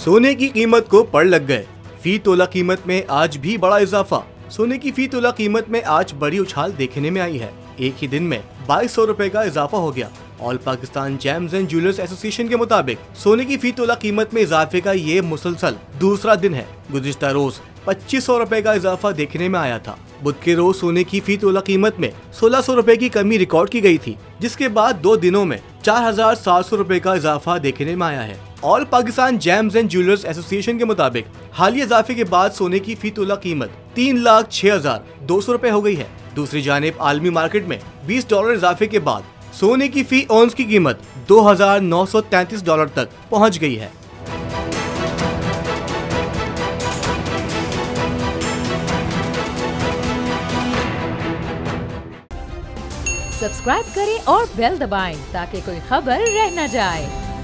सोने की कीमत को पड़ लग गए। फी तोला कीमत में आज भी बड़ा इजाफा। सोने की फी तोला कीमत में आज बड़ी उछाल देखने में आई है। एक ही दिन में 2200 रुपए का इजाफा हो गया। All Pakistan James and jewellers association के मुताबिक सोने की फी तोला कीमत में इजाफे का ये मुसलसल दूसरा दिन है। गुज़िश्ता रोज 2500 रुपए का इजाफा देखने में आया था। बुध के रोज सोने की फी तोला कीमत में 1600 रुपए की कमी रिकॉर्ड की गई थी, जिसके बाद 2 दिनों में 4700 रुपए का इजाफा देखने में आया है। All Pakistan James and jewellers association के मुताबिक हालिया इजाफे के बाद सोने की फी तोला कीमत 3,06,200 रुपए हो गई है। दूसरी जानिब आलमी मार्केट में $20 इजाफे के बाद सोने की फी औंस की कीमत $2,933 तक पहुंच गई है। सब्सक्राइब करें और बेल दबाएं ताकि कोई खबर रह न जाए।